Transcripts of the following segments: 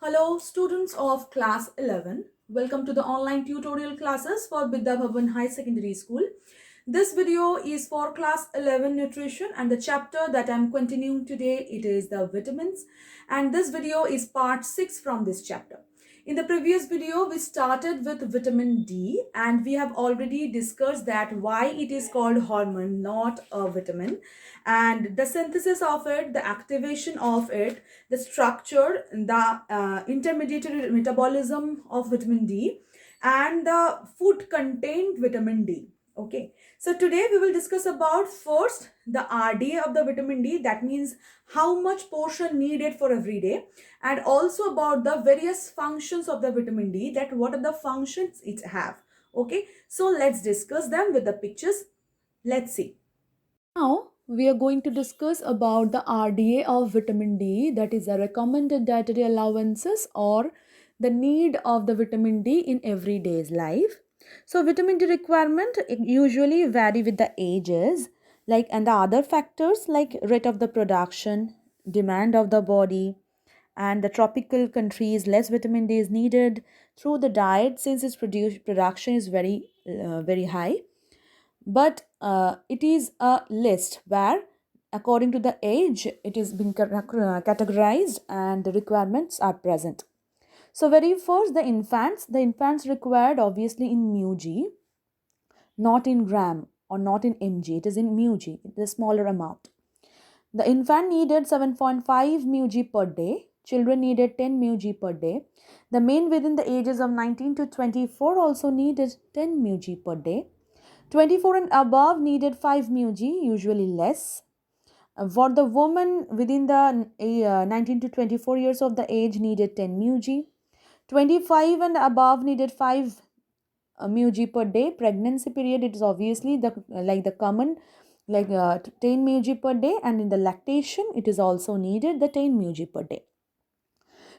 Hello, students of class 11. Welcome to the online tutorial classes for Vidya Bhavan High Secondary School. This video is for class 11 nutrition and the chapter that I'm continuing today, it is the vitamins, and this video is part 6 from this chapter. In the previous video, we started with vitamin D and we have already discussed that why it is called hormone, not a vitamin, and the synthesis of it, the activation of it, the structure, the intermediary metabolism of vitamin D, and the food contained vitamin D. Okay, so today we will discuss about first the RDA of the vitamin D, that means how much portion needed for every day, and also about the various functions of the vitamin D, that what are the functions it have. Okay, so let's discuss them with the pictures. Let's see. Now we are going to discuss about the RDA of vitamin D, that is the recommended dietary allowances or the need of the vitamin D in everyday's life. So vitamin D requirement usually vary with the ages, like, and the other factors like rate of the production, demand of the body, and the tropical countries less vitamin D is needed through the diet since its production is very high, but it is a list where according to the age it is been categorized and the requirements are present. So very first, the infants required obviously in μg, not in gram or not in mg, it is in μg, it is a smaller amount. The infant needed 7.5 μg per day, children needed 10 μg per day. The men within the ages of 19 to 24 also needed 10 μg per day. 24 and above needed 5 μg, usually less. For the woman within the 19 to 24 years of the age needed 10 μg. 25 and above needed 5 μg per day. Pregnancy period, it is obviously the common 10 μg per day, and in the lactation it is also needed the 10 μg per day.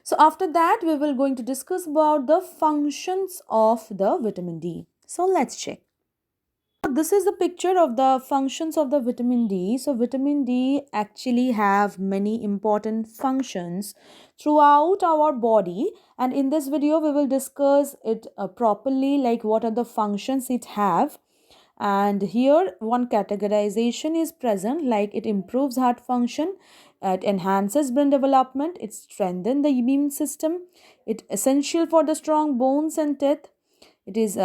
So after that we will going to discuss about the functions of the vitamin D. So let's check. This is the picture of the functions of the vitamin D. So vitamin D actually have many important functions throughout our body, and in this video we will discuss it properly, like what are the functions it have. And here one categorization is present, like it improves heart function, it enhances brain development, it strengthens the immune system, it essential for the strong bones and teeth, it is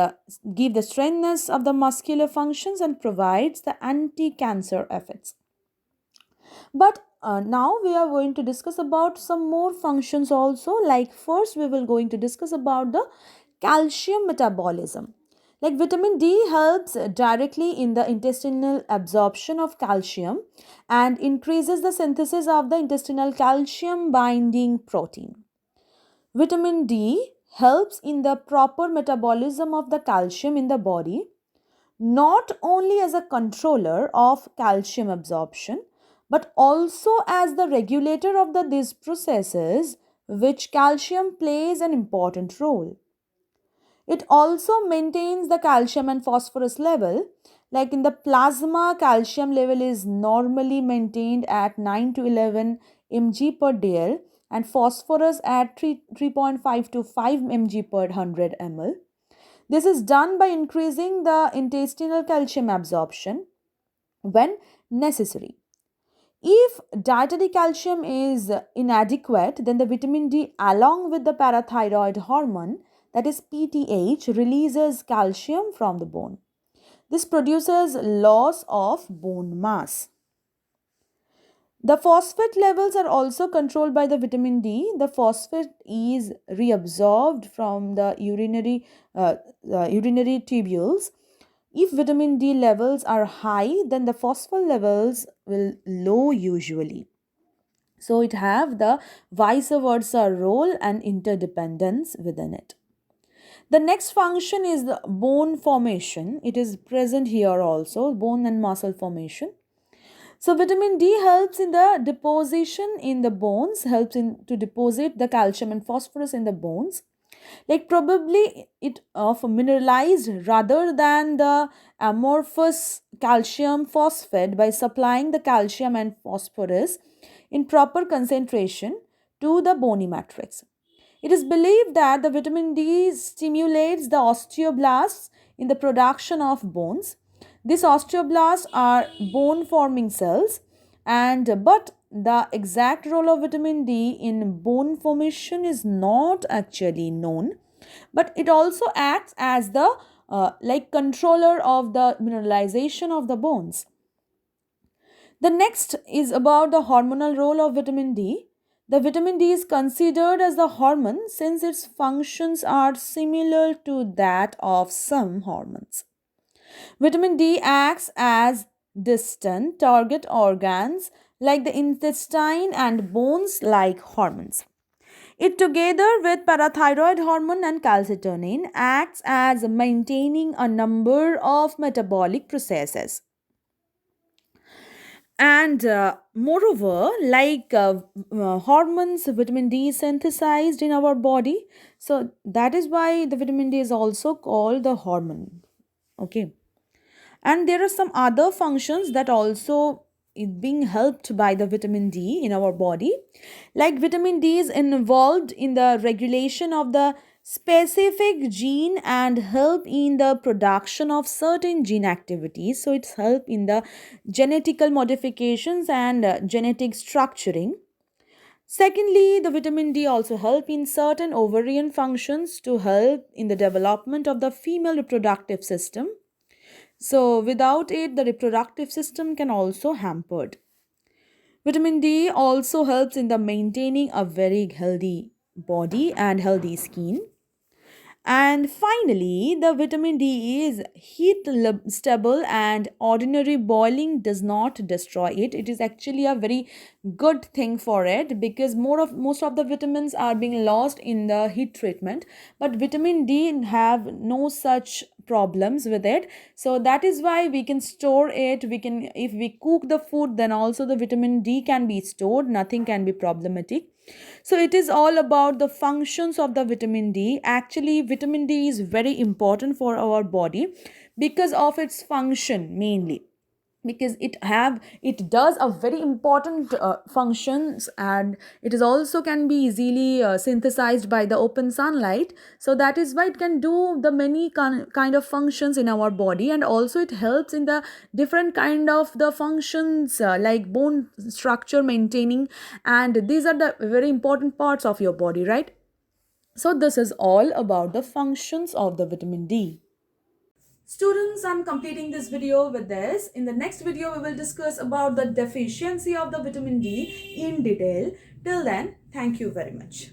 give the strengthness of the muscular functions and provides the anti-cancer effects. But now we are going to discuss about some more functions also. Like first we will going to discuss about the calcium metabolism. Like vitamin D helps directly in the intestinal absorption of calcium and increases the synthesis of the intestinal calcium binding protein. Vitamin D helps in the proper metabolism of the calcium in the body, not only as a controller of calcium absorption, but also as the regulator of these processes, which calcium plays an important role. It also maintains the calcium and phosphorus level. Like in the plasma, calcium level is normally maintained at 9 to 11 mg per dl and phosphorus at 3.5 to 5 mg per 100 ml. This is done by increasing the intestinal calcium absorption when necessary. If dietary calcium is inadequate, then the vitamin D along with the parathyroid hormone, that is PTH, releases calcium from the bone. This produces loss of bone mass. The phosphate levels are also controlled by the vitamin D. The phosphate is reabsorbed from the urinary tubules. If vitamin D levels are high, then the phosphate levels will low usually. So it have the vice versa role and interdependence within it. The next function is the bone formation. It is present here also, bone and muscle formation. So vitamin D helps in the deposition in the bones, helps in to deposit the calcium and phosphorus in the bones. Like probably it of mineralized rather than the amorphous calcium phosphate by supplying the calcium and phosphorus in proper concentration to the bony matrix. It is believed that the vitamin D stimulates the osteoblasts in the production of bones. These osteoblasts are bone forming cells, and but the exact role of vitamin D in bone formation is not actually known, but it also acts as the controller of the mineralization of the bones. The next is about the hormonal role of vitamin D. The vitamin D is considered as the hormone since its functions are similar to that of some hormones. Vitamin D acts as distant target organs like the intestine and bones like hormones. It, together with parathyroid hormone and calcitonin, acts as maintaining a number of metabolic processes. And moreover, hormones, vitamin D is synthesized in our body. So that is why the vitamin D is also called the hormone. Okay. And there are some other functions that also is being helped by the vitamin D in our body. Like vitamin D is involved in the regulation of the specific gene and help in the production of certain gene activities. So it's help in the genetical modifications and genetic structuring. Secondly, the vitamin D also help in certain ovarian functions to help in the development of the female reproductive system. So without it, the reproductive system can also hampered. Vitamin D also helps in the maintaining a very healthy body and healthy skin. And finally, the vitamin D is stable and ordinary boiling does not destroy it. It is actually a very good thing for it because most of the vitamins are being lost in the heat treatment, but vitamin D have no such problems with it. So that is why we can store it. We can, if we cook the food, then also the vitamin D can be stored. Nothing can be problematic. So it is all about the functions of the vitamin D. Actually, vitamin D is very important for our body because of its function mainly, because it does a very important functions, and it is also can be easily synthesized by the open sunlight. So that is why it can do the many kind of functions in our body, and also it helps in the different kind of the functions like bone structure maintaining, and these are the very important parts of your body, right? So this is all about the functions of the vitamin D. Students, I'm completing this video with this. In the next video, we will discuss about the deficiency of the vitamin D in detail. Till then, thank you very much.